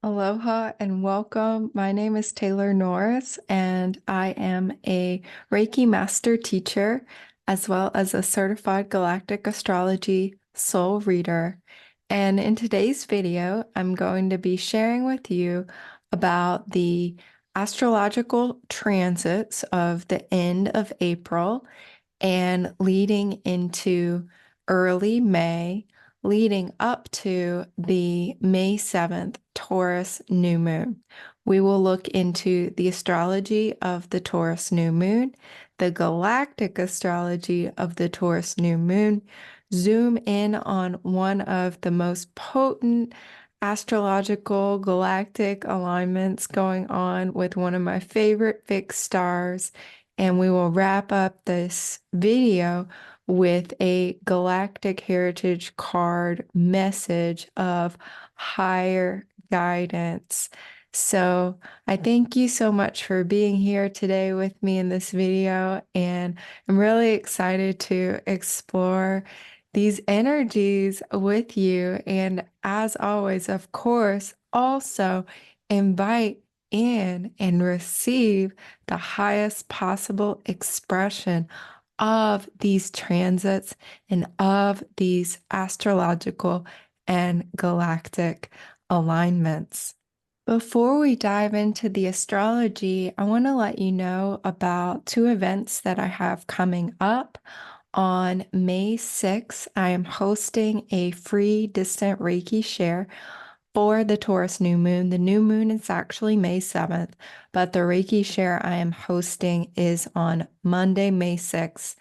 Aloha and welcome. My name is Taylor Norris, and I am a Reiki Master Teacher as well as a certified Galactic Astrology soul reader. And in today's video, I'm going to be sharing with you about the astrological transits of the end of April and leading into early May, leading up to the May 7th Taurus new moon. We will look into the astrology of the Taurus new moon, the galactic astrology of the Taurus new moon, zoom in on one of the most potent astrological galactic alignments going on with one of my favorite fixed stars, and we will wrap up this video with a galactic heritage card message of higher guidance. So I thank you so much for being here today with me in this video, and I'm really excited to explore these energies with you. And as always, of course, also invite in and receive the highest possible expression of these transits and of these astrological and galactic alignments. Before we dive into the astrology, I want to let you know about two events that I have coming up. On May 6th, I am hosting a free distant Reiki share for the Taurus new moon. The new moon is actually May 7th, but the Reiki share I am hosting is on Monday, May 6th,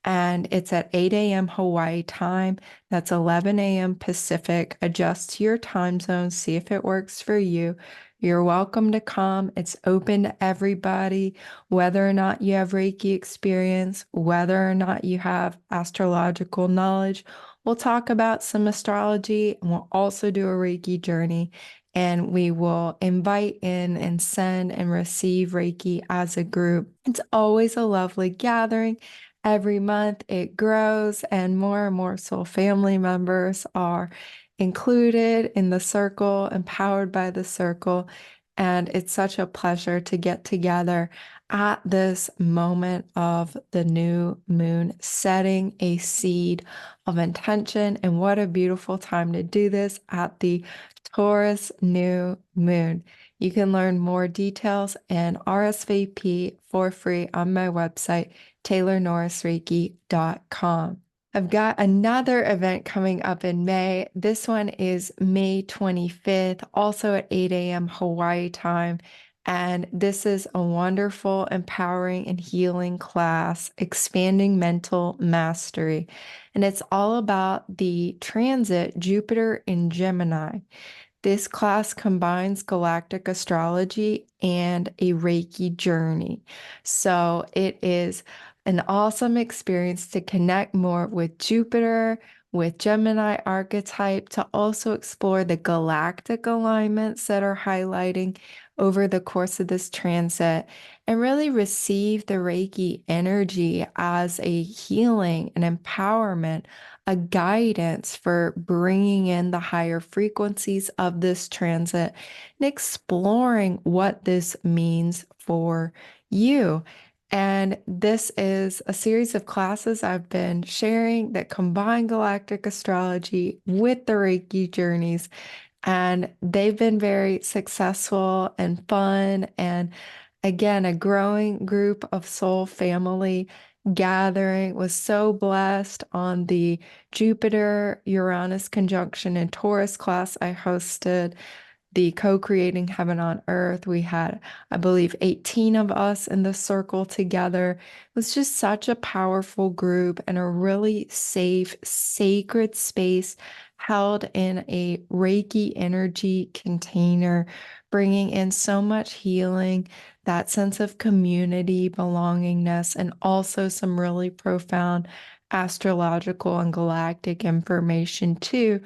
and it's at 8 a.m. Hawaii time. That's 11 a.m. Pacific. Adjust to your time zone, see if it works for you. You're welcome to come. It's open to everybody, whether or not you have Reiki experience, whether or not you have astrological knowledge. We'll talk about some astrology, and we'll also do a Reiki journey, and we will invite in and send and receive Reiki as a group. It's always a lovely gathering. Every month it grows, and more soul family members are included in the circle, empowered by the circle. And it's such a pleasure to get together at this moment of the new moon, setting a seed of intention. And what a beautiful time to do this at the Taurus new moon. You can learn more details and RSVP for free on my website, taylornorrisreiki.com. I've got another event coming up in May. This one is May 25th, also at 8 a.m. Hawaii time. And this is a wonderful, empowering, and healing class, Expanding Mental Mastery. And it's all about the transit Jupiter in Gemini. This class combines galactic astrology and a Reiki journey. So it is an awesome experience to connect more with Jupiter, with Gemini archetype, to also explore the galactic alignments that are highlighting over the course of this transit, and really receive the Reiki energy as a healing and empowerment, a guidance for bringing in the higher frequencies of this transit and exploring what this means for you. And this is a series of classes I've been sharing that combine galactic astrology with the Reiki journeys. And they've been very successful and fun. And again, a growing group of soul family gathering. Was so blessed on the Jupiter-Uranus conjunction in Taurus class I hosted, the co-creating heaven on earth. We had, I believe, 18 of us in the circle together. It was just such a powerful group and a really safe, sacred space held in a Reiki energy container, bringing in so much healing, that sense of community, belongingness, and also some really profound astrological and galactic information too,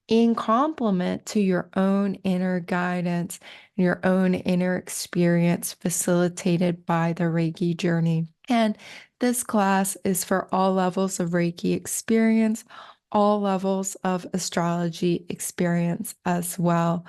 in complement to your own inner guidance, your own inner experience facilitated by the Reiki journey. And this class is for all levels of Reiki experience, all levels of astrology experience as well.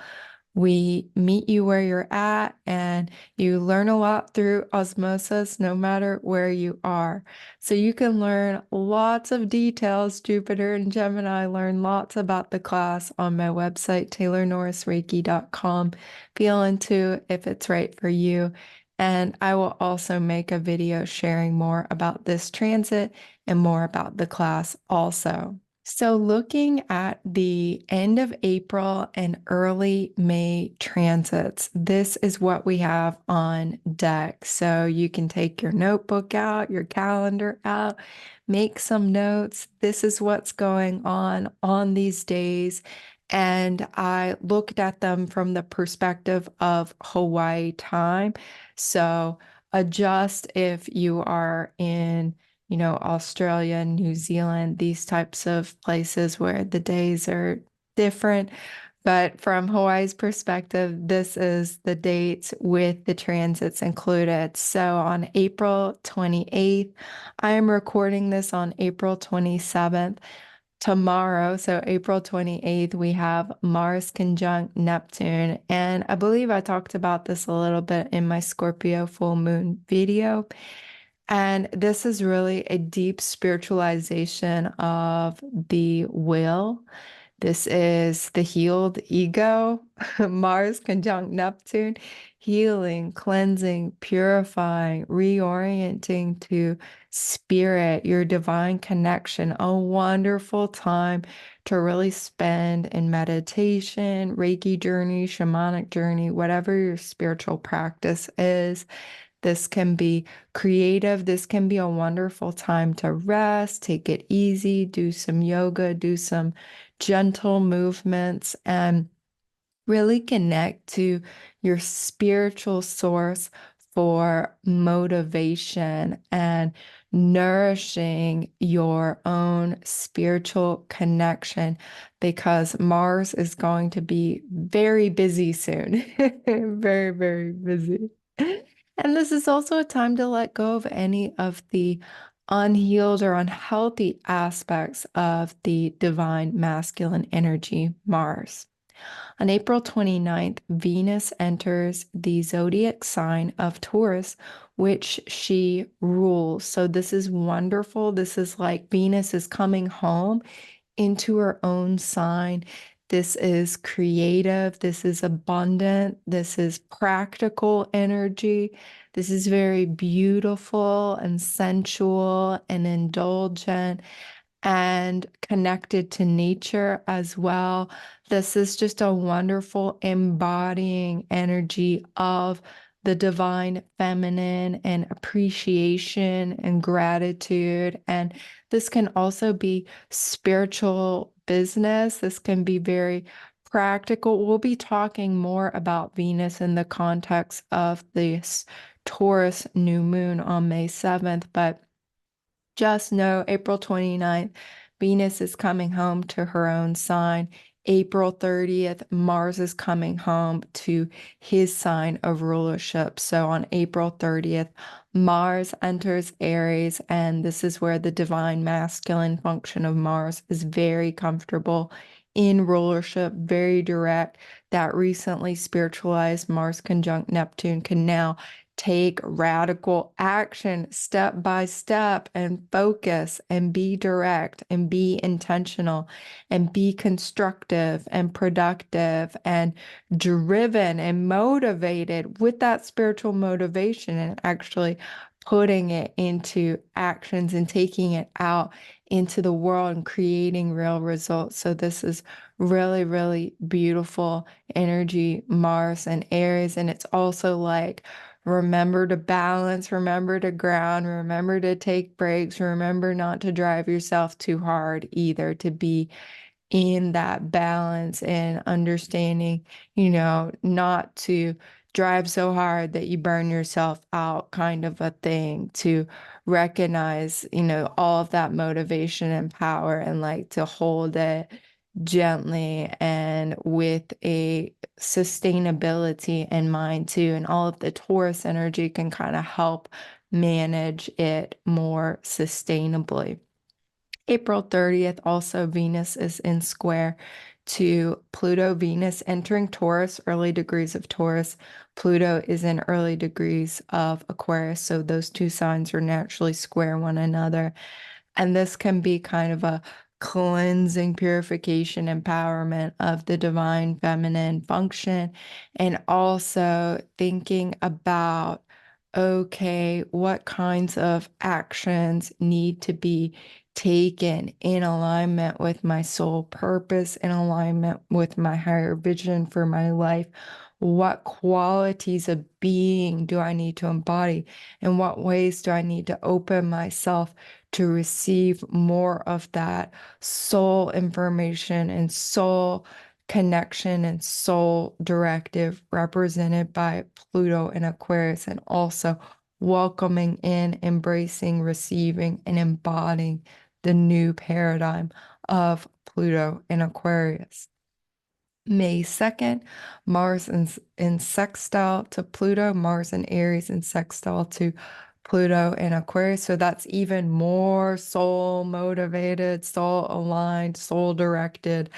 We meet you where you're at, and you learn a lot through osmosis, no matter where you are. So you can learn lots of details. Jupiter and Gemini learn lots about the class on my website, taylornorrisreiki.com. Feel into if it's right for you. And I will also make a video sharing more about this transit and more about the class also. So, looking at the end of April and early May transits, this is what we have on deck. So, you can take your notebook out, your calendar out, make some notes. This is what's going on these days. And I looked at them from the perspective of Hawaii time. So, adjust if you are in Australia, New Zealand, these types of places where the days are different. But from Hawaii's perspective, this is the dates with the transits included. So on April 28th, I am recording this on April 27th. Tomorrow, so April 28th, we have Mars conjunct Neptune. And I believe I talked about this a little bit in my Scorpio full moon video. And this is really a deep spiritualization of the will. This is the healed ego, Mars conjunct Neptune, healing, cleansing, purifying, reorienting to spirit, your divine connection. A wonderful time to really spend in meditation, Reiki journey, shamanic journey, whatever your spiritual practice is. This can be creative. This can be a wonderful time to rest, take it easy, do some yoga, do some gentle movements, and really connect to your spiritual source for motivation and nourishing your own spiritual connection, because Mars is going to be very busy soon. Very, very busy. And this is also a time to let go of any of the unhealed or unhealthy aspects of the divine masculine energy, Mars. On April 29th, Venus enters the zodiac sign of Taurus, which she rules. So this is wonderful. This is like Venus is coming home into her own sign. This is creative. This is abundant. This is practical energy. This is very beautiful and sensual and indulgent and connected to nature as well. This is just a wonderful embodying energy of the divine feminine and appreciation and gratitude. And this can also be spiritual business. This can be very practical. We'll be talking more about Venus in the context of this Taurus new moon on May 7th, but just know April 29th, Venus is coming home to her own sign. April 30th, Mars is coming home to his sign of rulership. So on April 30th, Mars enters Aries, and this is where the divine masculine function of Mars is very comfortable in rulership, very direct. That recently spiritualized Mars conjunct Neptune can now take radical action step by step and focus and be direct and be intentional and be constructive and productive and driven and motivated with that spiritual motivation, and actually putting it into actions and taking it out into the world and creating real results. So this is really, really beautiful energy, Mars and Aries. And it's also like, remember to balance, remember to ground, remember to take breaks, remember not to drive yourself too hard either, to be in that balance and understanding, not to drive so hard that you burn yourself out, kind of a thing, to recognize, all of that motivation and power, and like to hold it gently and with a sustainability in mind too. And all of the Taurus energy can kind of help manage it more sustainably. April 30th, also Venus is in square to Pluto, Venus entering Taurus, early degrees of Taurus. Pluto is in early degrees of Aquarius, so those two signs are naturally square one another. And this can be kind of a cleansing, purification, empowerment of the divine feminine function. And also thinking about, okay, what kinds of actions need to be taken in alignment with my soul purpose, in alignment with my higher vision for my life. What qualities of being do I need to embody? In what ways do I need to open myself to receive more of that soul information and soul connection and soul directive represented by Pluto and Aquarius, and also welcoming in, embracing, receiving, and embodying the new paradigm of Pluto in Aquarius. May 2nd, Mars in sextile to Pluto, Mars in Aries in sextile to Pluto in Aquarius. So that's even more soul motivated, soul aligned, soul directed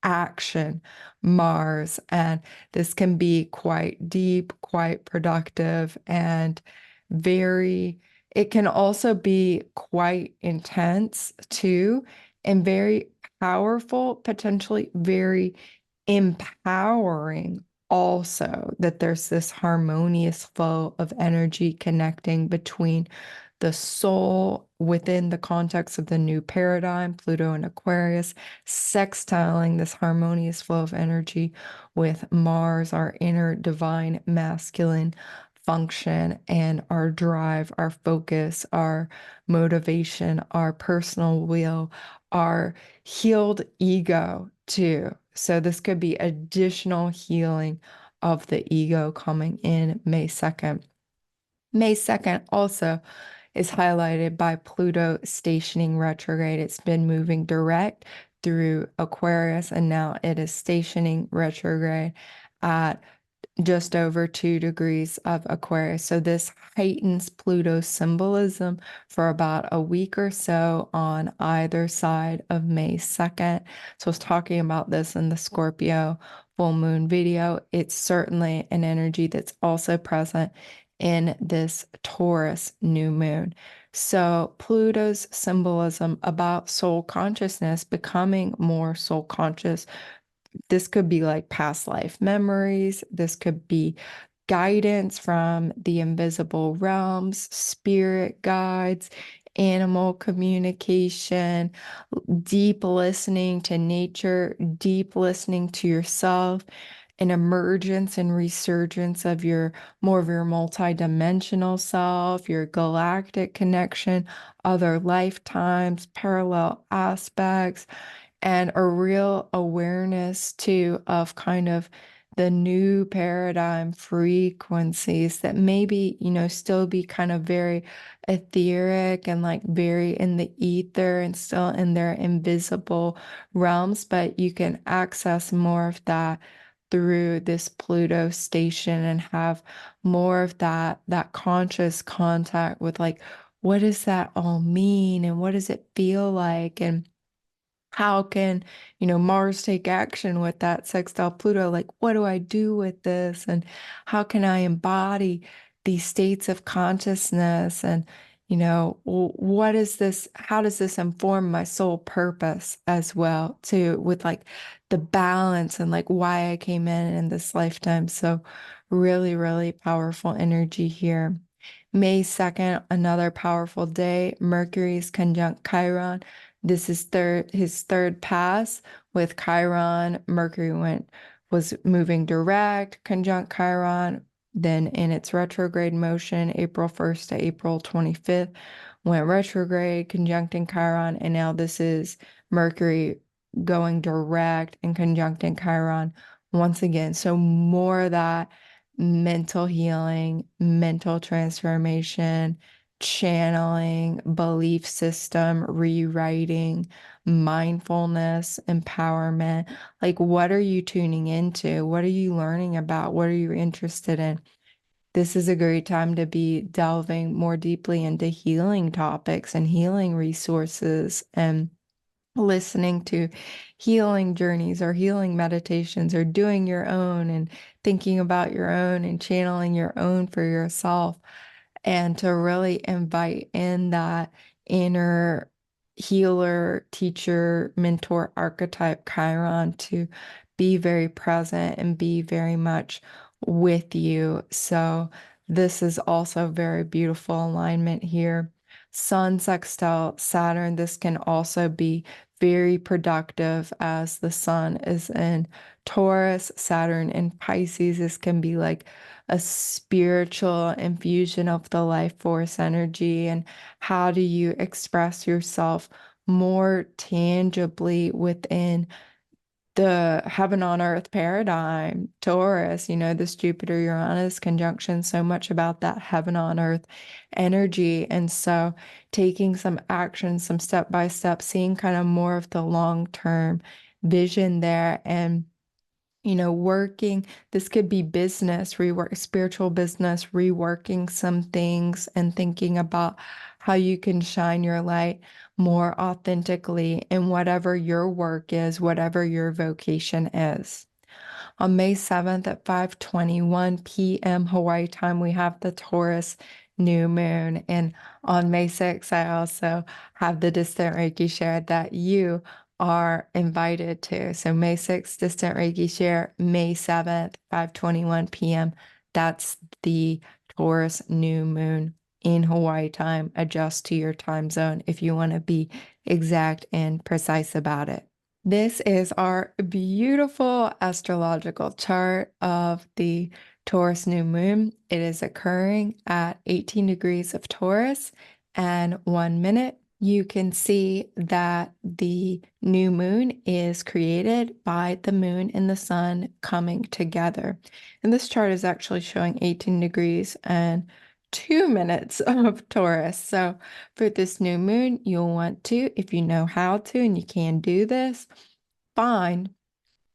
action, Mars. And this can be quite deep, quite productive, and it can also be quite intense too, and very powerful, potentially very empowering also, that there's this harmonious flow of energy connecting between the soul within the context of the new paradigm, Pluto and Aquarius, sextiling this harmonious flow of energy with Mars, our inner divine masculine function, and our drive, our focus, our motivation, our personal will, our healed ego too. So this could be additional healing of the ego coming in May 2nd. May 2nd also is highlighted by Pluto stationing retrograde. It's been moving direct through Aquarius, and now it is stationing retrograde at just over 2 degrees of Aquarius. So this heightens Pluto symbolism for about a week or so on either side of May 2nd. So I was talking about this in the Scorpio full moon video. It's certainly an energy that's also present in this Taurus new moon. So Pluto's symbolism about soul consciousness, becoming more soul conscious. This could be like past life memories. This could be guidance from the invisible realms, spirit guides, animal communication, deep listening to nature, deep listening to yourself, an emergence and resurgence of your more of your multidimensional self, your galactic connection, other lifetimes, parallel aspects, and a real awareness too of kind of the new paradigm frequencies that maybe, still be kind of very etheric and like very in the ether and still in their invisible realms, but you can access more of that through this Pluto station and have more of that conscious contact with like, what does that all mean and what does it feel like, and how can, Mars take action with that sextile Pluto? Like, what do I do with this? And how can I embody these states of consciousness? And, what is this? How does this inform my soul purpose as well, too, with like the balance and like why I came in this lifetime? So, really, really powerful energy here. May 2nd, another powerful day. Mercury's conjunct Chiron. This is his third pass with Chiron. Mercury was moving direct, conjunct Chiron. Then in its retrograde motion, April 1st to April 25th, went retrograde, conjuncting Chiron. And now this is Mercury going direct and conjuncting Chiron once again. So more of that mental healing, mental transformation, channeling, belief system, rewriting, mindfulness, empowerment. Like, what are you tuning into? What are you learning about? What are you interested in? This is a great time to be delving more deeply into healing topics and healing resources and listening to healing journeys or healing meditations or doing your own and thinking about your own and channeling your own for yourself, and to really invite in that inner healer, teacher, mentor archetype Chiron to be very present and be very much with you. So this is also very beautiful alignment here. Sun sextile Saturn, this can also be very productive as the sun is in Taurus, Saturn in Pisces. This can be like a spiritual infusion of the life force energy, and how do you express yourself more tangibly within the heaven on earth paradigm. Taurus, this Jupiter Uranus conjunction, so much about that heaven on earth energy. And so taking some action, some step by step, seeing kind of more of the long term vision there, and working, this could be business, rework, spiritual business, reworking some things and thinking about how you can shine your light more authentically in whatever your work is, whatever your vocation is. On May 7th at 5:21 p.m. Hawaii time, we have the Taurus new moon. And on May 6th, I also have the distant Reiki share that you are invited to. So May 6th, distant Reiki share, May 7th, 5:21 p.m. That's the Taurus new moon in Hawaii time. Adjust to your time zone if you want to be exact and precise about it. This is our beautiful astrological chart of the Taurus new moon. It is occurring at 18 degrees of Taurus and 1 minute. You can see that the new moon is created by the moon and the sun coming together. And this chart is actually showing 18 degrees and 2 minutes of Taurus. So for this new moon, you'll want to, if you know how to, and you can do this, find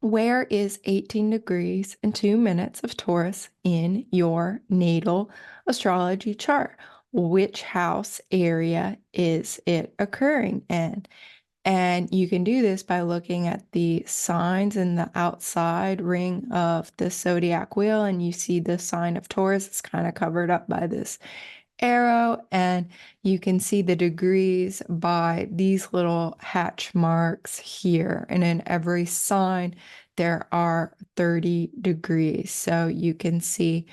where is 18 degrees and 2 minutes of Taurus in your natal astrology chart. Which house area is it occurring in? And you can do this by looking at the signs in the outside ring of the zodiac wheel, and you see the sign of Taurus. It's kind of covered up by this arrow, and you can see the degrees by these little hatch marks here. And in every sign, there are 30 degrees. So you can see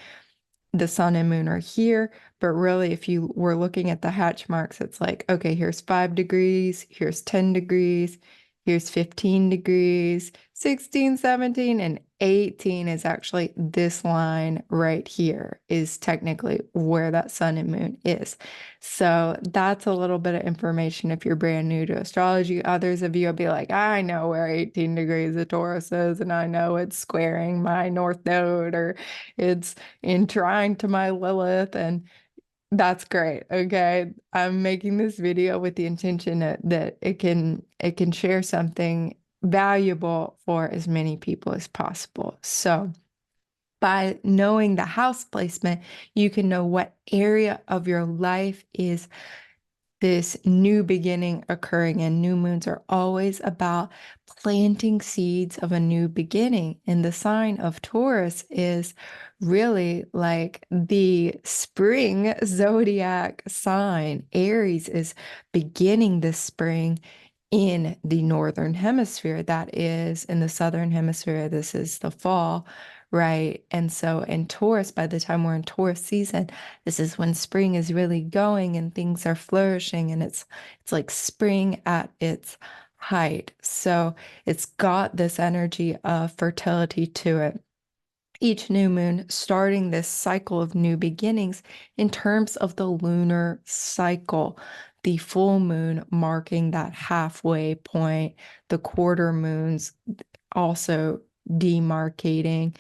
the sun and moon are here, but really if you were looking at the hatch marks, it's like, okay, here's 5 degrees, here's 10 degrees, here's 15 degrees, 16, 17, and 18 is actually this line right here is technically where that sun and moon is. So that's a little bit of information if you're brand new to astrology. Others of you will be like, I know where 18 degrees of Taurus is, and I know it's squaring my north node, or it's in trine to my Lilith, and that's great. Okay. I'm making this video with the intention that it can share something valuable for as many people as possible. So by knowing the house placement, you can know what area of your life is this new beginning occurring, and new moons are always about planting seeds of a new beginning. And the sign of Taurus is really like the spring zodiac sign. Aries is beginning this spring in the northern hemisphere. That is in the southern hemisphere. This is the fall, right? And so in Taurus, by the time we're in Taurus season, this is when spring is really going and things are flourishing, and it's like spring at its height. So it's got this energy of fertility to it. Each new moon starting this cycle of new beginnings in terms of the lunar cycle, the full moon marking that halfway point, the quarter moons also demarcating.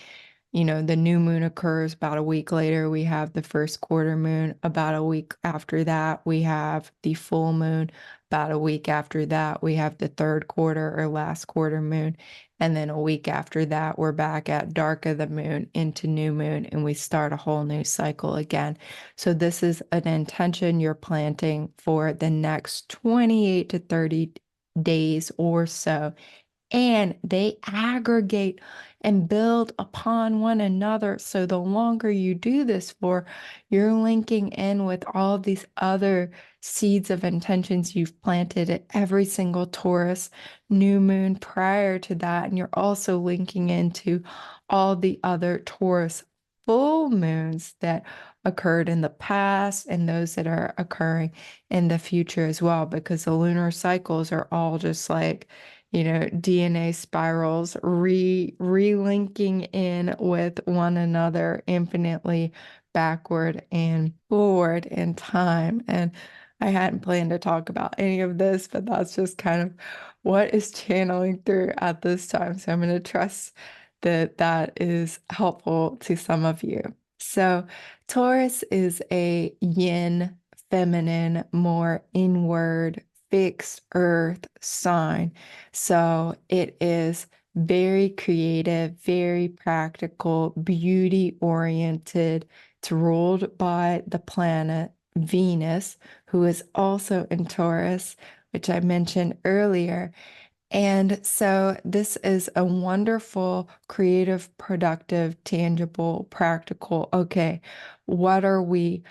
The new moon occurs about a week later. We have the first quarter moon. About a week after that, we have the full moon. About a week after that, we have the third quarter or last quarter moon. And then a week after that, we're back at dark of the moon into new moon, and we start a whole new cycle again. So this is an intention you're planting for the next 28 to 30 days or so, and they aggregate and build upon one another. So the longer you do this for, you're linking in with all these other seeds of intentions you've planted at every single Taurus new moon prior to that. And you're also linking into all the other Taurus full moons that occurred in the past and those that are occurring in the future as well, because the lunar cycles are all just like, DNA spirals relinking in with one another infinitely backward and forward in time. And I hadn't planned to talk about any of this, but that's just kind of what is channeling through at this time. So I'm going to trust that that is helpful to some of you. So Taurus is a yin, feminine, more inward, fixed earth sign. So it is very creative, very practical, beauty oriented. It's ruled by the planet Venus, who is also in Taurus, which I mentioned earlier. And so this is a wonderful, creative, productive, tangible, practical. Okay, what are we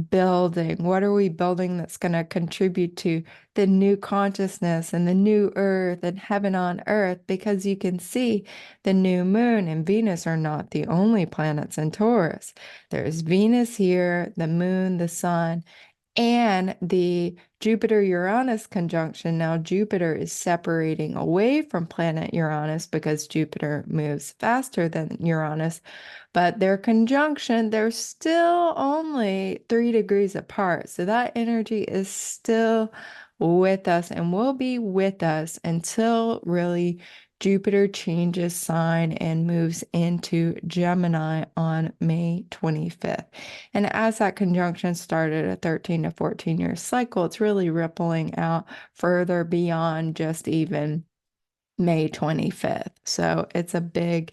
building? What are we building that's going to contribute to the new consciousness and the new earth and heaven on earth? Because you can see the new moon and Venus are not the only planets in Taurus. There's Venus here, the moon, the sun, and the Jupiter-Uranus conjunction. Now, Jupiter is separating away from planet Uranus because Jupiter moves faster than Uranus, but their conjunction, they're still only 3 degrees apart. So that energy is still with us and will be with us until really Jupiter changes sign and moves into Gemini on May 25th. And as that conjunction started a 13 to 14 year cycle, it's really rippling out further beyond just even May 25th. So it's a big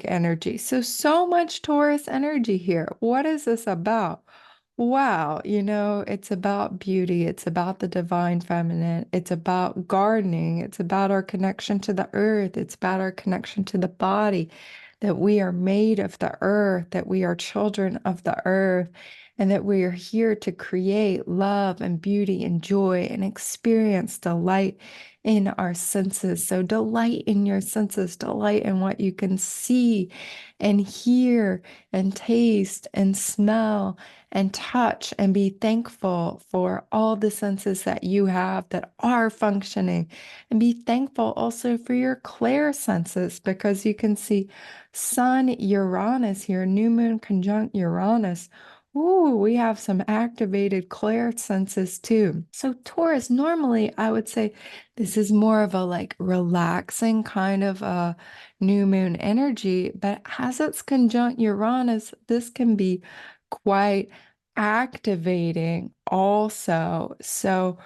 energy. So much Taurus energy here. What is this about? Wow, it's about beauty. It's about the divine feminine. It's about gardening. It's about our connection to the earth. It's about our connection to the body, that we are made of the earth, that we are children of the earth, and that we are here to create love and beauty and joy and experience delight in our senses. So delight in your senses, delight in what you can see and hear and taste and smell and touch, and be thankful for all the senses that you have that are functioning. And be thankful also for your clair senses, because you can see Sun Uranus here, new moon conjunct Uranus. Ooh, we have some activated clair senses too. So Taurus, normally I would say this is more of a like relaxing kind of a new moon energy, but as it's conjunct Uranus, this can be quite activating also. So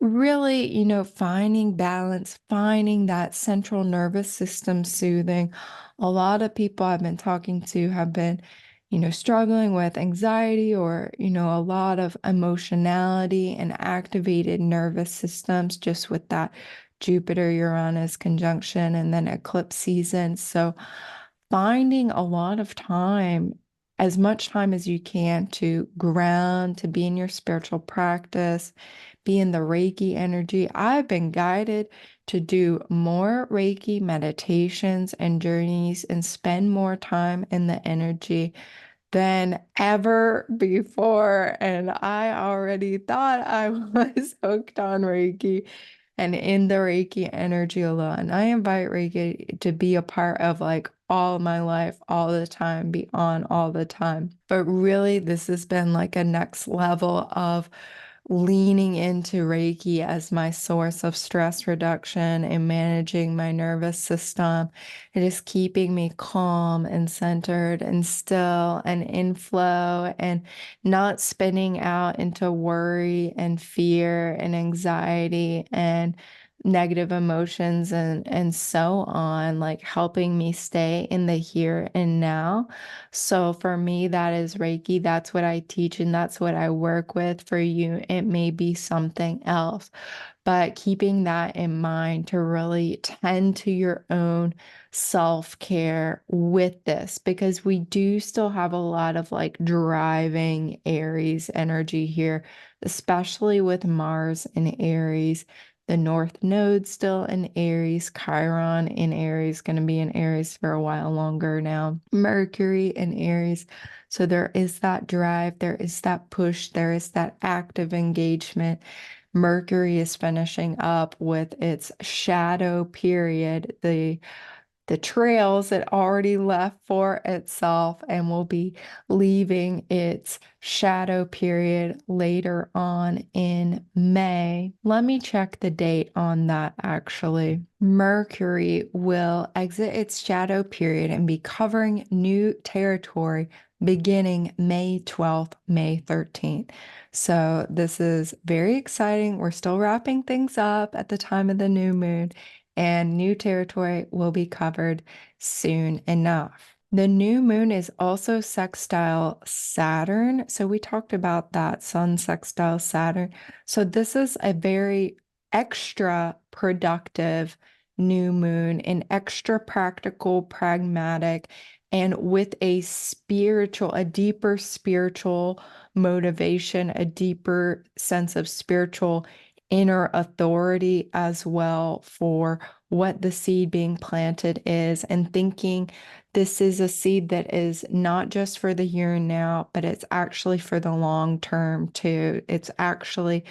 really, finding balance, finding that central nervous system soothing. A lot of people I've been talking to have been, struggling with anxiety or, a lot of emotionality and activated nervous systems just with that Jupiter-Uranus conjunction and then eclipse season. So finding a lot of time, as much time as you can, to ground, to be in your spiritual practice, be in the Reiki energy. I've been guided to do more Reiki meditations and journeys and spend more time in the energy than ever before. And I already thought I was hooked on Reiki and in the Reiki energy alone. I invite Reiki to be a part of like all my life, all the time, beyond all the time. But really, this has been like a next level of leaning into Reiki as my source of stress reduction and managing my nervous system. It is keeping me calm and centered and still and in flow and not spinning out into worry and fear and anxiety and negative emotions and so on, like helping me stay in the here and now. So for me, that is Reiki. That's what I teach and that's what I work with. For you, it may be something else. But keeping that in mind to really tend to your own self-care with this, because we do still have a lot of like driving Aries energy here, especially with Mars in Aries. The North Node still in Aries, Chiron in Aries, going to be in Aries for a while longer now. Mercury in Aries. So there is that drive, there is that push, there is that active engagement. Mercury is finishing up with its shadow period, the trails it already left for itself, and will be leaving its shadow period later on in May. Let me check the date on that actually. Mercury will exit its shadow period and be covering new territory beginning May 12th, May 13th. So this is very exciting. We're still wrapping things up at the time of the new moon, and new territory will be covered soon enough. The new moon is also sextile Saturn. So we talked about that Sun sextile Saturn. So this is a very extra productive new moon, an extra practical, pragmatic, and with a deeper spiritual motivation, a deeper sense of spiritual inner authority as well for what the seed being planted is, and thinking this is a seed that is not just for the here and now, but it's actually for the long term too. It's actually,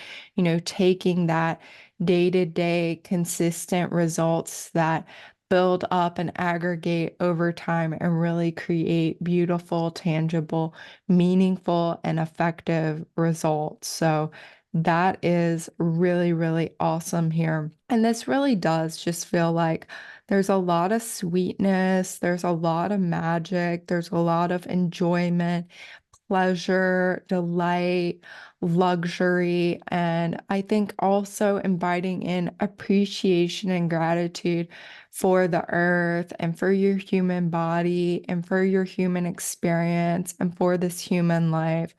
taking that day-to-day consistent results that build up and aggregate over time and really create beautiful, tangible, meaningful, and effective results. So that is really, really awesome here. And this really does just feel like there's a lot of sweetness, there's a lot of magic, there's a lot of enjoyment, pleasure, delight, luxury, and I think also inviting in appreciation and gratitude for the earth and for your human body and for your human experience and for this human life,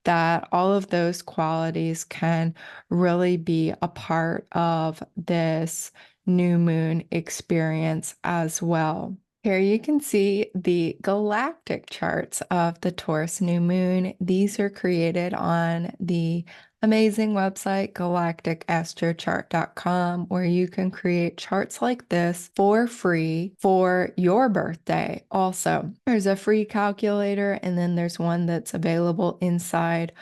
that all of those qualities can really be a part of this new moon experience as well. Here you can see the galactic charts of the Taurus new moon. These are created on the amazing website galacticastrochart.com, where you can create charts like this for free for your birthday. Also, there's a free calculator, and then there's one that's available inside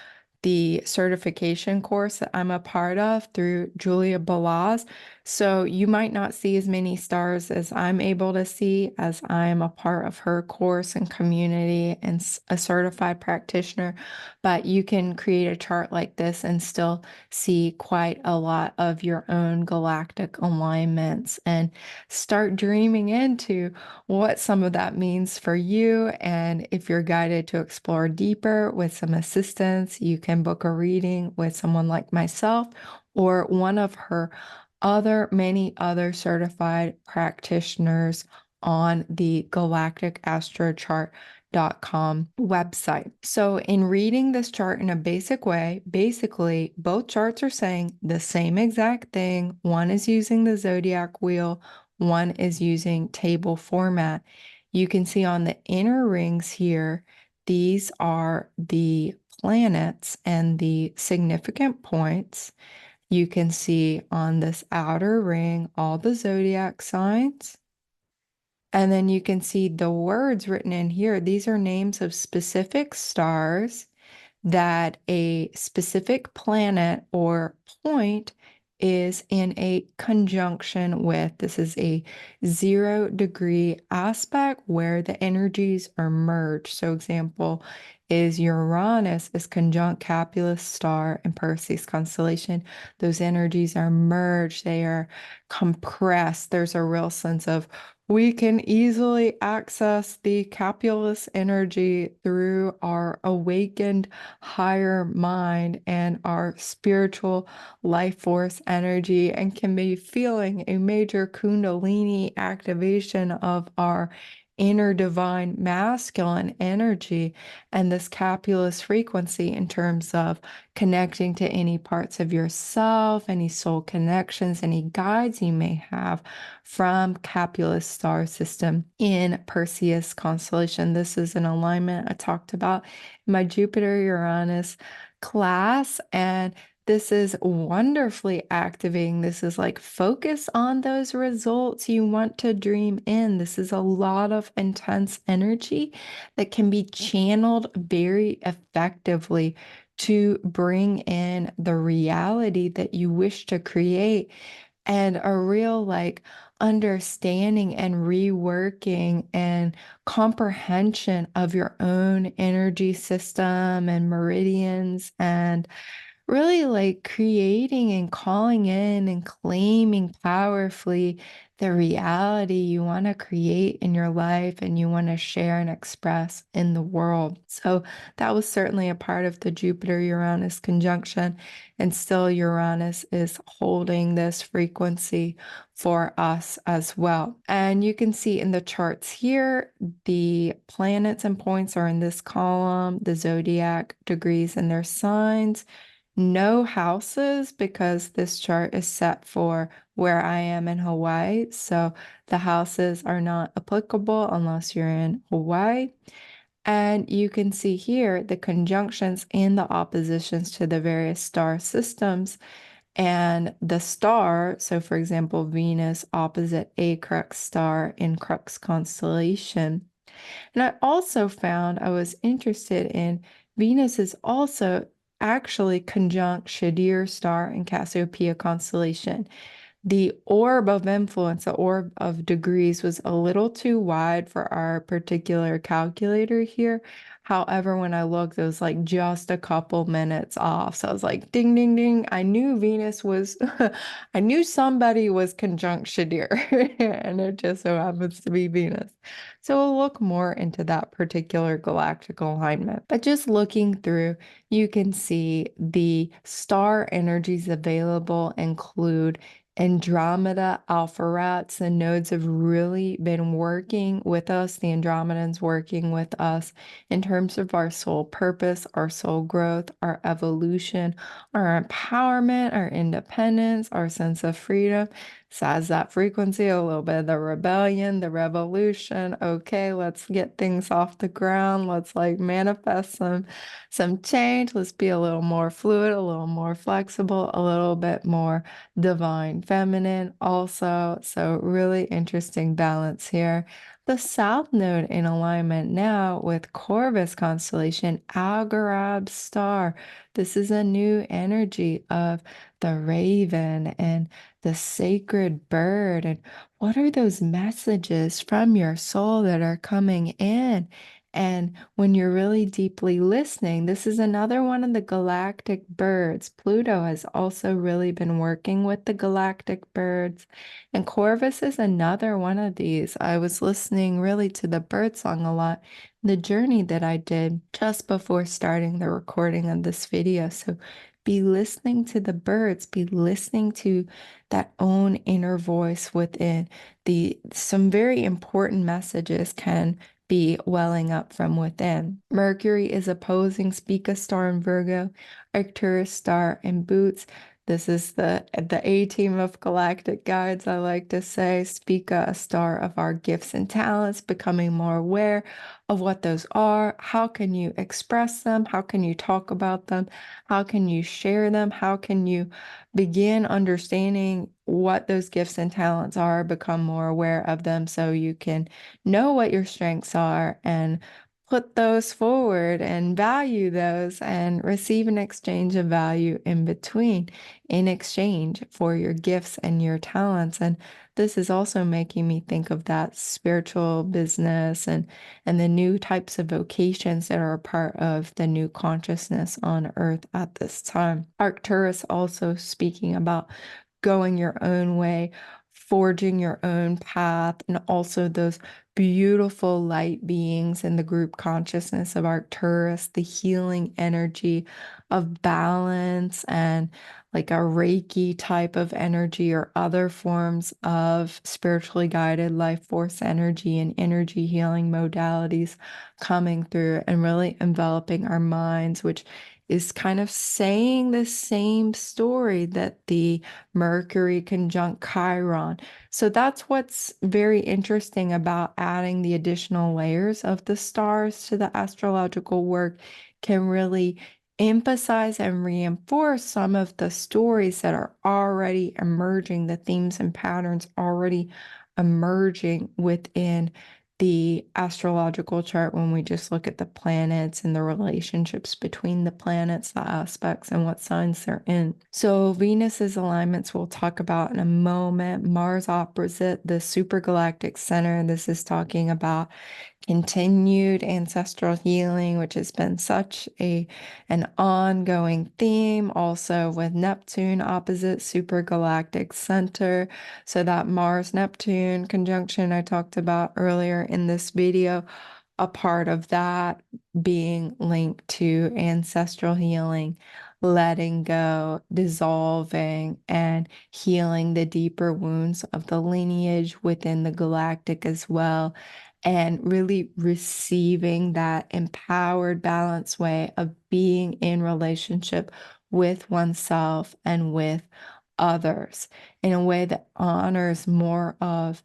the certification course that I'm a part of through Julia Balaz. So you might not see as many stars as I'm able to see, as I'm a part of her course and community and a certified practitioner, but you can create a chart like this and still see quite a lot of your own galactic alignments and start dreaming into what some of that means for you. And if you're guided to explore deeper with some assistance, you can book a reading with someone like myself or one of her many other certified practitioners on the galacticastrochart.com website. So in reading this chart in a basic way, basically both charts are saying the same exact thing. One is using the zodiac wheel, one is using table format. You can see on the inner rings here, these are the planets and the significant points. You can see on this outer ring all the zodiac signs. And then you can see the words written in here. These are names of specific stars that a specific planet or point is in a conjunction with. This is a 0-degree aspect where the energies are merged. So example is Uranus is conjunct Capulus star and Perseus constellation. Those energies are merged. They are compressed. There's a real sense of we can easily access the capulus energy through our awakened higher mind and our spiritual life force energy, and can be feeling a major Kundalini activation of our inner divine masculine energy and this capulus frequency in terms of connecting to any parts of yourself, any soul connections, any guides you may have from Capulus star system in Perseus constellation. This is an alignment I talked about in my Jupiter Uranus class, and this is wonderfully activating. This is like focus on those results you want to dream in. This is a lot of intense energy that can be channeled very effectively to bring in the reality that you wish to create, and a real like understanding and reworking and comprehension of your own energy system and meridians, and really like creating and calling in and claiming powerfully the reality you want to create in your life and you want to share and express in the world. So that was certainly a part of the Jupiter Uranus conjunction, and still Uranus is holding this frequency for us as well. And you can see in the charts here, the planets and points are in this column, the zodiac degrees and their signs. No houses, because this chart is set for where I am in Hawaii. So the houses are not applicable unless you're in Hawaii. And you can see here the conjunctions and the oppositions to the various star systems and the star. So, for example, Venus opposite a Crux star in Crux constellation. And I also found I was interested in Venus is also actually conjunct Schedir star in Cassiopeia constellation. The orb of influence, the orb of degrees, was a little too wide for our particular calculator here. However, when I looked, it was like just a couple minutes off. So I was like, ding, ding, ding. I knew Venus was, I knew somebody was conjunct Shadir, and it just so happens to be Venus. So we'll look more into that particular galactic alignment. But just looking through, you can see the star energies available include Andromeda, Alpheratz. The nodes have really been working with us. The Andromedans working with us in terms of our soul purpose, our soul growth, our evolution, our empowerment, our independence, our sense of freedom. So as that frequency, a little bit of the rebellion, the revolution. Okay, let's get things off the ground. Let's like manifest some change. Let's be a little more fluid, a little more flexible, a little bit more divine feminine also. So really interesting balance here. The South Node in alignment now with Corvus constellation, Algorab star. This is a new energy of the raven and the sacred bird. And what are those messages from your soul that are coming in? And when you're really deeply listening, this is another one of the galactic birds. Pluto has also really been working with the galactic birds. And Corvus is another one of these. I was listening really to the bird song a lot, the journey that I did just before starting the recording of this video. So be listening to the birds, be listening to that own inner voice within. Some very important messages can be welling up from within. Mercury is opposing Spica star in Virgo, Arcturus star in Boots. This is the A team of galactic guides, I like to say. Spica, a star of our gifts and talents, becoming more aware of what those are. How can you express them? How can you talk about them? How can you share them? How can you begin understanding what those gifts and talents are, become more aware of them so you can know what your strengths are and put those forward and value those and receive an exchange of value in between in exchange for your gifts and your talents. And this is also making me think of that spiritual business and the new types of vocations that are a part of the new consciousness on earth at this time. Arcturus also speaking about going your own way, forging your own path, and also those beautiful light beings in the group consciousness of Arcturus, the healing energy of balance and like a Reiki type of energy or other forms of spiritually guided life force energy and energy healing modalities coming through and really enveloping our minds, which is kind of saying the same story that the Mercury conjunct Chiron. So that's what's very interesting about adding the additional layers of the stars to the astrological work can really emphasize and reinforce some of the stories that are already emerging, the themes and patterns already emerging within the astrological chart when we just look at the planets and the relationships between the planets, the aspects, and what signs they're in. So Venus's alignments we'll talk about in a moment. Mars opposite the supergalactic center. This is talking about continued ancestral healing, which has been such an ongoing theme. Also with Neptune opposite supergalactic center. So that Mars-Neptune conjunction I talked about earlier in this video, a part of that being linked to ancestral healing, letting go, dissolving, and healing the deeper wounds of the lineage within the galactic as well, and really receiving that empowered, balanced way of being in relationship with oneself and with others in a way that honors more of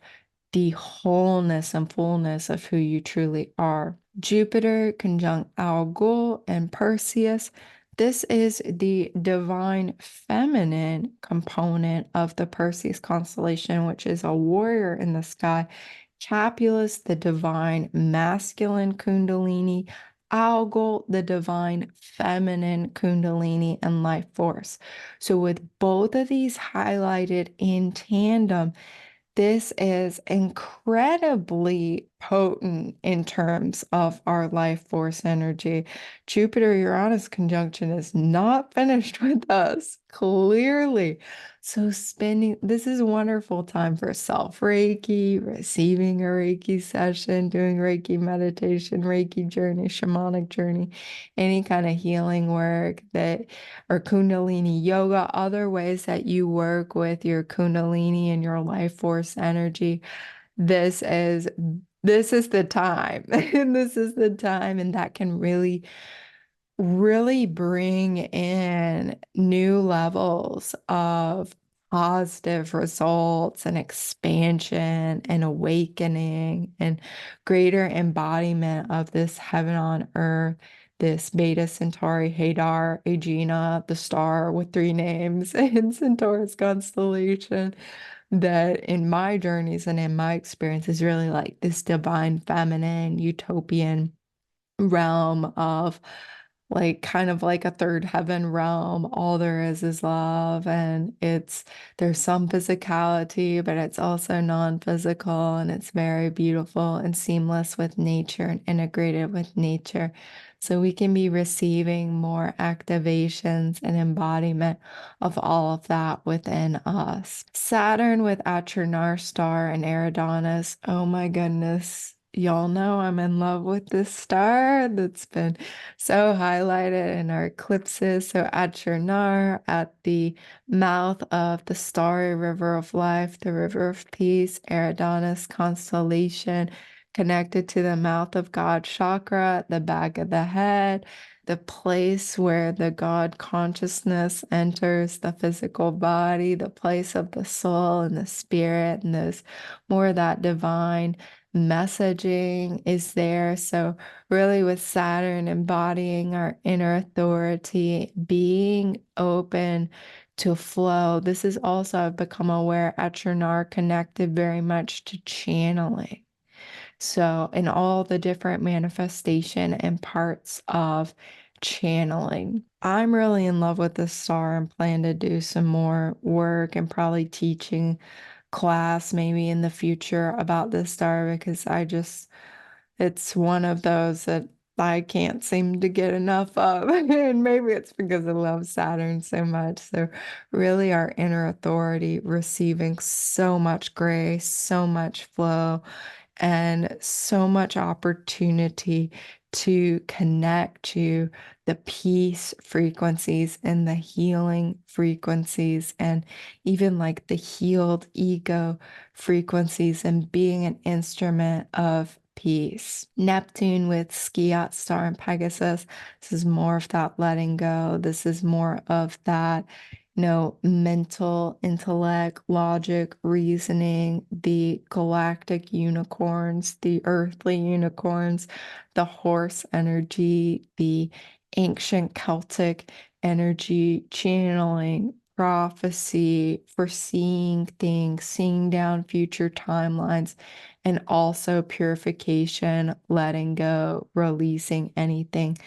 the wholeness and fullness of who you truly are. Jupiter conjunct Algol and Perseus. This is the divine feminine component of the Perseus constellation, which is a warrior in the sky. Capulus, the divine masculine Kundalini. Algol, the divine feminine Kundalini and life force. So, with both of these highlighted in tandem, this is incredibly potent in terms of our life force energy. Jupiter-Uranus conjunction is not finished with us, clearly. So this is a wonderful time for self-Reiki, receiving a Reiki session, doing Reiki meditation, Reiki journey, shamanic journey, any kind of healing work or Kundalini yoga, other ways that you work with your Kundalini and your life force energy. This is the time. This is the time, and that can really bring in new levels of positive results and expansion and awakening and greater embodiment of this heaven on earth, this Beta Centauri, Hadar, Aegina, the star with 3 names in Centaurus constellation, that in my journeys and in my experience is really like this divine feminine utopian realm of like kind of like a third heaven realm. All there is love, and there's some physicality, but it's also non-physical, and it's very beautiful and seamless with nature and integrated with nature. So we can be receiving more activations and embodiment of all of that within us. Saturn with Achernar star and Eridanus. Oh my goodness. Y'all know I'm in love with this star that's been so highlighted in our eclipses. So Achernar at the mouth of the starry river of life, the river of peace, Eridanus constellation, connected to the mouth of God chakra, the back of the head, the place where the God consciousness enters the physical body, the place of the soul and the spirit, and those more of that divine messaging is there. So really with Saturn embodying our inner authority, being open to flow. This is also, I've become aware, Achernar connected very much to channeling. So in all the different manifestation and parts of channeling. I'm really in love with this star and plan to do some more work and probably teaching class maybe in the future about this star, because it's one of those that I can't seem to get enough of. And maybe it's because I love Saturn so much. So, really, our inner authority receiving so much grace, so much flow, and so much opportunity to connect to the peace frequencies and the healing frequencies, and even like the healed ego frequencies, and being an instrument of peace. Neptune with Skiat star and Pegasus. This is more of that letting go. This is more of that, mental intellect, logic, reasoning, the galactic unicorns, the earthly unicorns, the horse energy, the ancient Celtic energy, channeling, prophecy, foreseeing things, seeing down future timelines, and also purification, letting go, releasing anything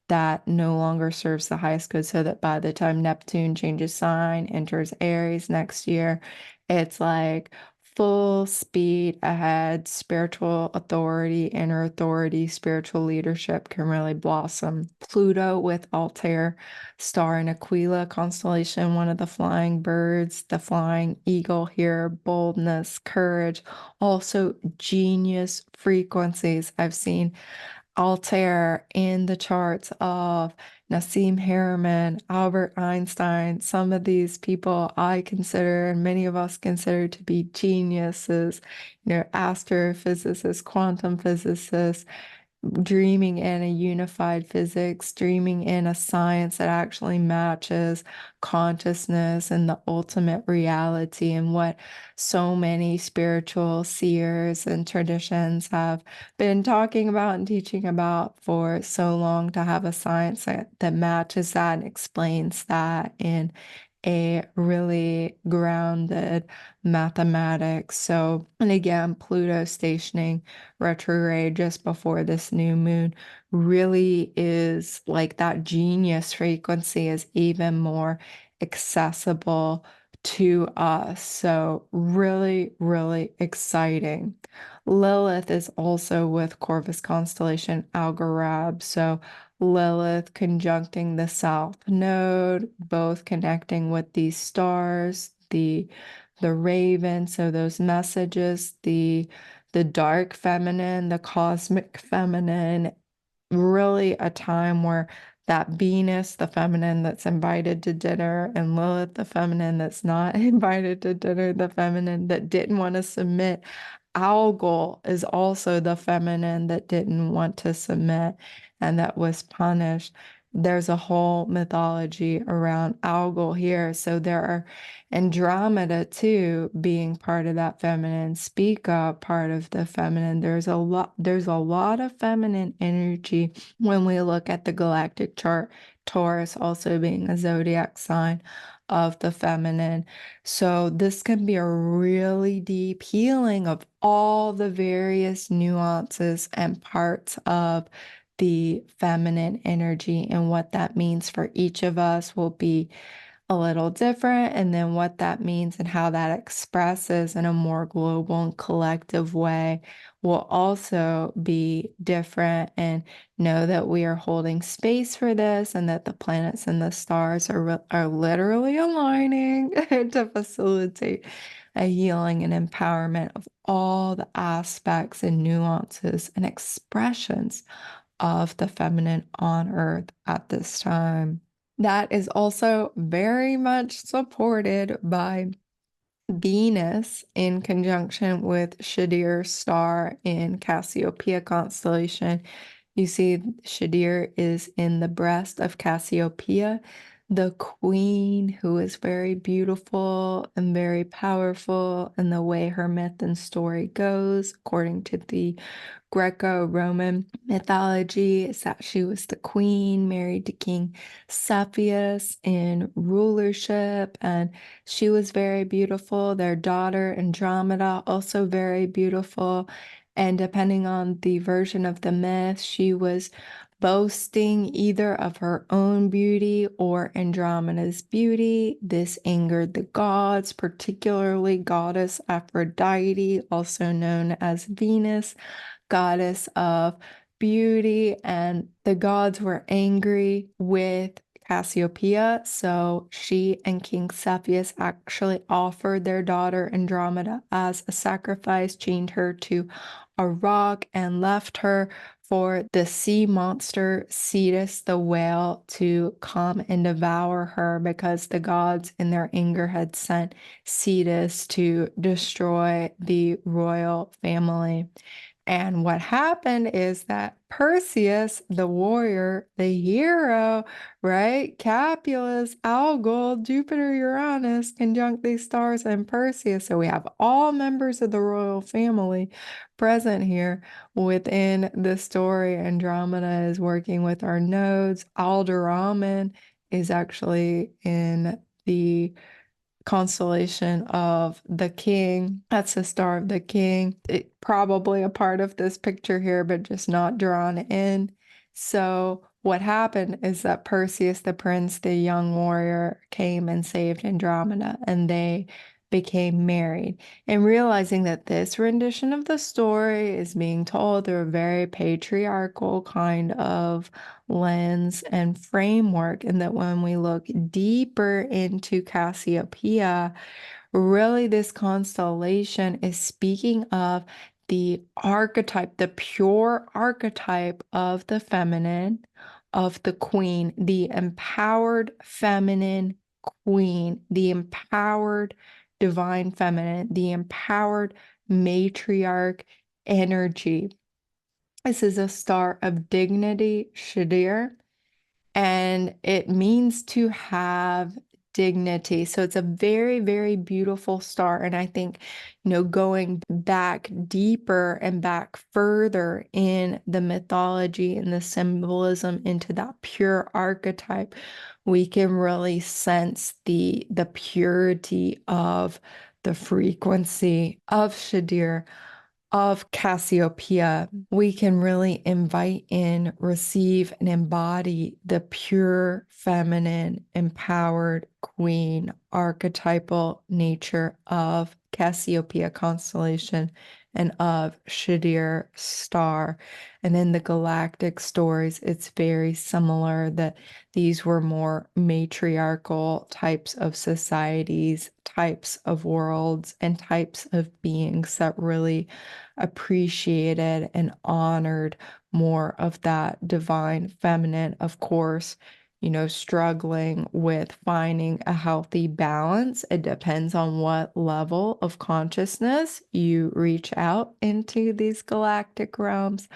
that no longer serves the highest good, so that by the time Neptune changes sign, enters Aries next year, it's like full speed ahead. Spiritual authority, inner authority, spiritual leadership can really blossom. Pluto with Altair star in Aquila constellation, one of the flying birds, the flying eagle here, boldness, courage, also genius frequencies. I've seen Altair in the charts of Nassim Haramein, Albert Einstein. Some of these people I consider, and many of us consider, to be geniuses, astrophysicists, quantum physicists, dreaming in a unified physics, dreaming in a science that actually matches consciousness and the ultimate reality, and what so many spiritual seers and traditions have been talking about and teaching about for so long, to have a science that matches that and explains that in a really grounded mathematics. So, and again, Pluto stationing retrograde just before this new moon really is like that genius frequency is even more accessible to us. So, really, really exciting. Lilith is also with Corvus constellation Algorab. So, Lilith conjuncting the South Node, both connecting with these stars, the raven, so those messages, the dark feminine, the cosmic feminine, really a time where that Venus, the feminine that's invited to dinner, and Lilith, the feminine that's not invited to dinner, the feminine that didn't want to submit. Algol is also the feminine that didn't want to submit and that was punished. There's a whole mythology around Algol here. So there are Andromeda too, being part of that feminine, speak up part of the feminine. There's a lot of feminine energy when we look at the galactic chart. Taurus also being a zodiac sign of the feminine. So this can be a really deep healing of all the various nuances and parts of the feminine energy, and what that means for each of us will be a little different, and then what that means and how that expresses in a more global and collective way will also be different. And know that we are holding space for this, and that the planets and the stars are literally aligning to facilitate a healing and empowerment of all the aspects and nuances and expressions of the feminine on Earth at this time. That is also very much supported by Venus in conjunction with Schedir star in Cassiopeia constellation. You see, Schedir is in the breast of Cassiopeia, the queen who is very beautiful and very powerful, and the way her myth and story goes, according to the Greco-Roman mythology, is that she was the queen married to King Cepheus in rulership, and she was very beautiful. Their daughter Andromeda, also very beautiful. And depending on the version of the myth, she was boasting either of her own beauty or Andromeda's beauty. This angered the gods, particularly goddess Aphrodite, also known as Venus, goddess of beauty, and the gods were angry with Cassiopeia, so she and King Cepheus actually offered their daughter Andromeda as a sacrifice, chained her to a rock, and left her for the sea monster Cetus the whale to come and devour her, because the gods in their anger had sent Cetus to destroy the royal family. And what happened is that Perseus, the warrior, the hero, right? Capulus, Algol, Jupiter, Uranus, conjunct these stars, and Perseus. So we have all members of the royal family present here within the story. Andromeda is working with our nodes. Alderaan is actually in the constellation of the king. That's the star of the king. Probably a part of this picture here, but just not drawn in. So what happened is that Perseus, the prince, the young warrior, came and saved Andromeda, and they became married. And realizing that this rendition of the story is being told through a very patriarchal kind of lens and framework, and that when we look deeper into Cassiopeia, really this constellation is speaking of the archetype, the pure archetype of the feminine, of the queen, the empowered feminine queen, the empowered divine feminine, the empowered matriarch energy. This is a star of dignity, Schedir, and it means to have dignity. So it's a very, very beautiful star. And I think, going back deeper and back further in the mythology and the symbolism into that pure archetype, we can really sense the purity of the frequency of Schedir, of Cassiopeia. We can really invite in, receive, and embody the pure, feminine, empowered queen archetypal nature of Cassiopeia constellation and of Schedir star. And in the galactic stories, it's very similar that these were more matriarchal types of societies, types of worlds, and types of beings that really appreciated and honored more of that divine feminine. Of course, struggling with finding a healthy balance. It depends on what level of consciousness you reach out into these galactic realms.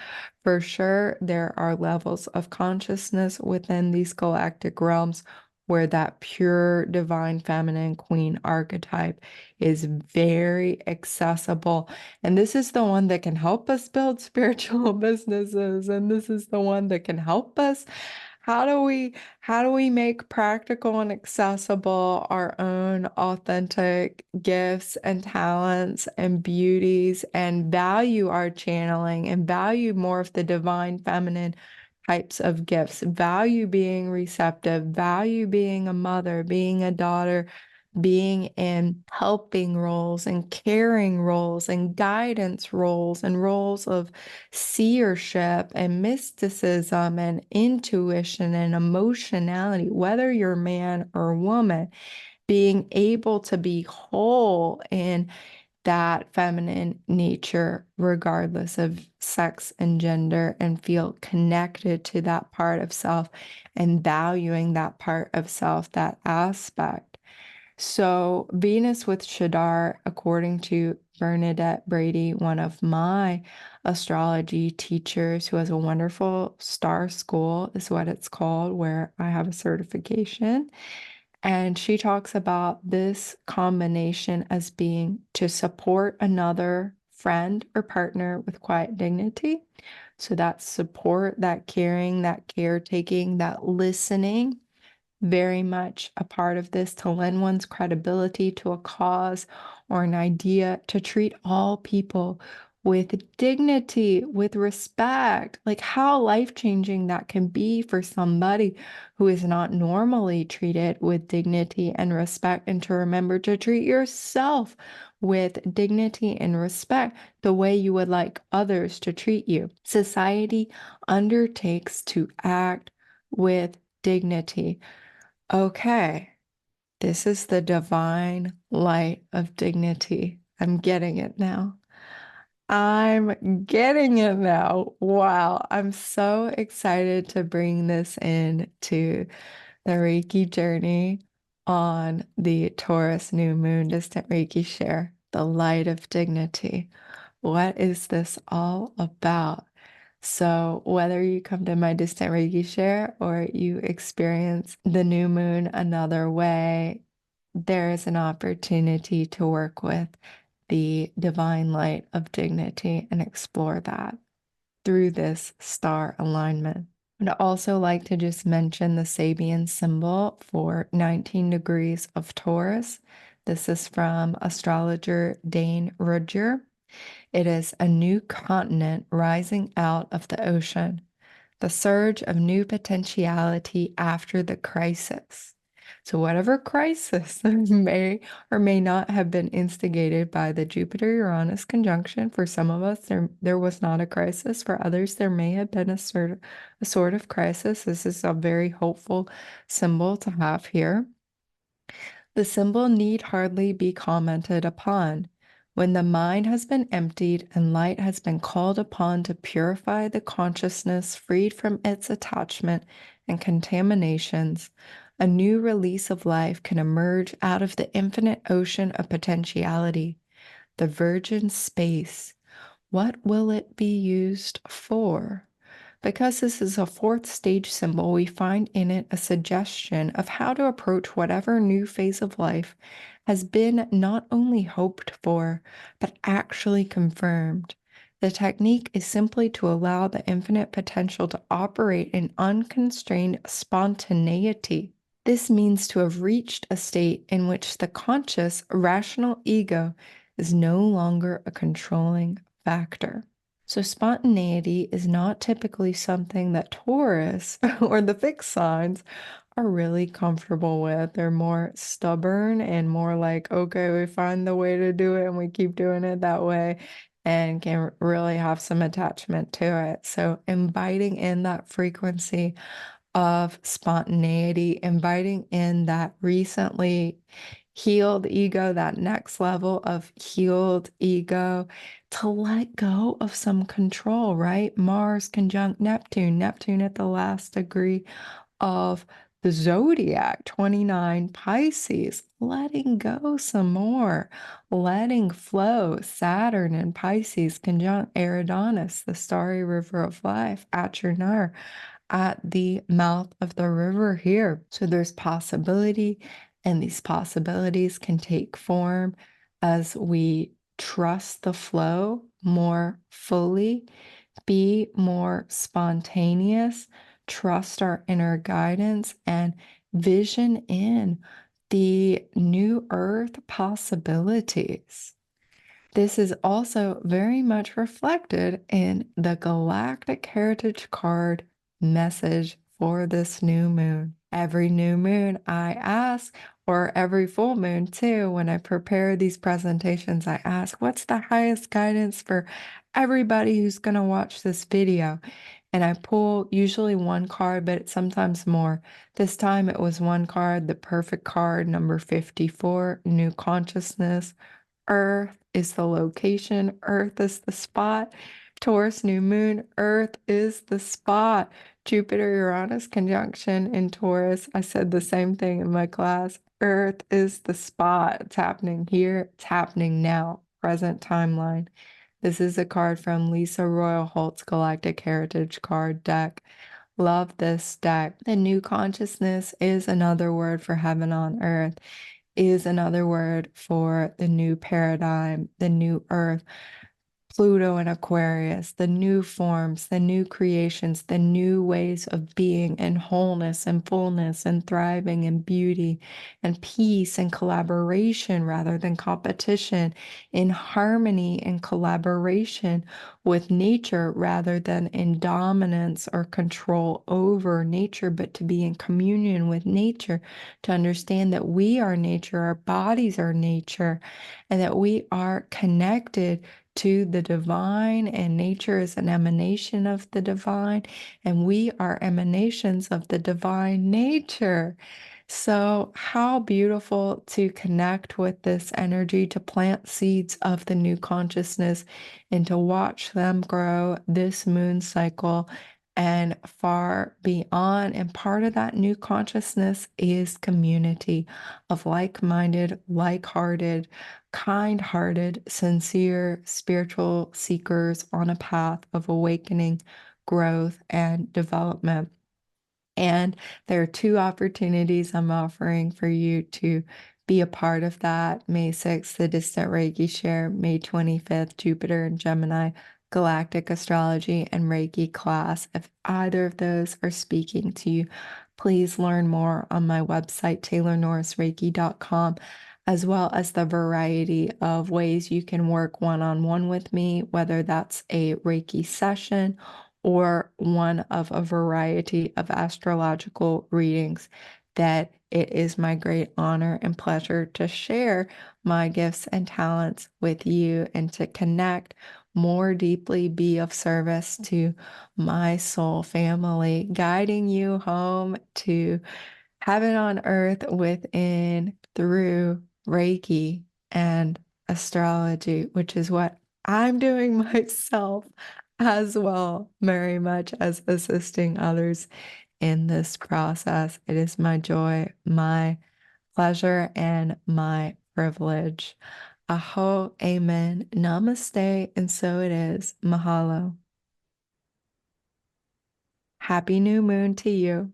For sure, there are levels of consciousness within these galactic realms where that pure divine feminine queen archetype is very accessible. And this is the one that can help us build spiritual businesses. And this is the one that can help us. How do we make practical and accessible our own authentic gifts and talents and beauties, and value our channeling and value more of the divine feminine types of gifts, value being receptive, value being a mother, being a daughter, being in helping roles and caring roles and guidance roles and roles of seership and mysticism and intuition and emotionality, whether you're man or woman, being able to be whole in that feminine nature, regardless of sex and gender, and feel connected to that part of self and valuing that part of self, that aspect. So Venus with Schedir, according to Bernadette Brady, one of my astrology teachers who has a wonderful star school, is what it's called, where I have a certification. And she talks about this combination as being to support another friend or partner with quiet dignity. So that support, that caring, that caretaking, that listening, very much a part of this, to lend one's credibility to a cause or an idea, to treat all people with dignity, with respect. Like how life-changing that can be for somebody who is not normally treated with dignity and respect, and to remember to treat yourself with dignity and respect the way you would like others to treat you. Society undertakes to act with dignity. Okay, this is the divine light of dignity. I'm getting it now. I'm getting it now. Wow, I'm so excited to bring this in to the Reiki journey on the Taurus new moon distant Reiki share, the light of dignity. What is this all about? So, whether you come to my distant Reiki share or you experience the new moon another way, there is an opportunity to work with the divine light of dignity and explore that through this star alignment. I'd also like to just mention the Sabian symbol for 19 degrees of Taurus. This is from astrologer Dane Rudger. It is a new continent rising out of the ocean, the surge of new potentiality after the crisis. So, whatever crisis may or may not have been instigated by the Jupiter-Uranus conjunction, for some of us, there was not a crisis. For others, there may have been a sort of crisis. This is a very hopeful symbol to have here. The symbol need hardly be commented upon. When the mind has been emptied and light has been called upon to purify the consciousness freed from its attachment and contaminations, a new release of life can emerge out of the infinite ocean of potentiality, the virgin space. What will it be used for? Because this is a fourth stage symbol, we find in it a suggestion of how to approach whatever new phase of life has been not only hoped for, but actually confirmed. The technique is simply to allow the infinite potential to operate in unconstrained spontaneity. This means to have reached a state in which the conscious, rational ego is no longer a controlling factor. So, spontaneity is not typically something that Taurus or the fixed signs are really comfortable with. They're more stubborn and more like, okay, we find the way to do it and we keep doing it that way, and can really have some attachment to it. So, inviting in that frequency of spontaneity, inviting in that recently healed ego, that next level of healed ego, to let go of some control, right? Mars conjunct Neptune, Neptune at the last degree of the zodiac, 29 Pisces, letting go some more, letting flow. Saturn and Pisces conjunct Eridanus, the starry river of life, Achernar, at the mouth of the river here. So there's possibility, and these possibilities can take form as we trust the flow more fully, be more spontaneous, trust our inner guidance, and vision in the new earth possibilities. This is also very much reflected in the Galactic Heritage card message for this new moon. Every new moon I ask, or every full moon too, when I prepare these presentations, I ask, what's the highest guidance for everybody who's going to watch this video? And I pull usually one card, but sometimes more. This time it was one card, the perfect card, number 54, New Consciousness. Earth is the location, Earth is the spot. Taurus new moon, Earth is the spot. Jupiter Uranus conjunction in Taurus. I said the same thing in my class. Earth is the spot. It's happening here, it's happening now, present timeline. This is a card from Lisa Royal Holt's Galactic Heritage card deck. Love this deck. The new consciousness is another word for heaven on earth, is another word for the new paradigm, the new earth. Pluto in Aquarius, the new forms, the new creations, the new ways of being and wholeness and fullness and thriving and beauty and peace and collaboration rather than competition, in harmony and collaboration with nature rather than in dominance or control over nature, but to be in communion with nature, to understand that we are nature, our bodies are nature, and that we are connected to the divine, and nature is an emanation of the divine, and we are emanations of the divine nature. So, how beautiful to connect with this energy, to plant seeds of the new consciousness, and to watch them grow this moon cycle and far beyond. And part of that new consciousness is community of like-minded, like-hearted, kind-hearted, sincere spiritual seekers on a path of awakening, growth, and development. And there are two opportunities I'm offering for you to be a part of that. May 6th, the Distant Reiki Share. May 25th, Jupiter and Gemini, Galactic Astrology and Reiki class. If either of those are speaking to you, please learn more on my website, taylornorrisreiki.com, as well as the variety of ways you can work one-on-one with me, whether that's a Reiki session or one of a variety of astrological readings, that it is my great honor and pleasure to share my gifts and talents with you and to connect more deeply, be of service to my soul family, guiding you home to heaven on earth within through Reiki and astrology, which is what I'm doing myself as well, very much as assisting others in this process. It is my joy, my pleasure, and my privilege. Aho, amen, namaste, and so it is. Mahalo. Happy new moon to you.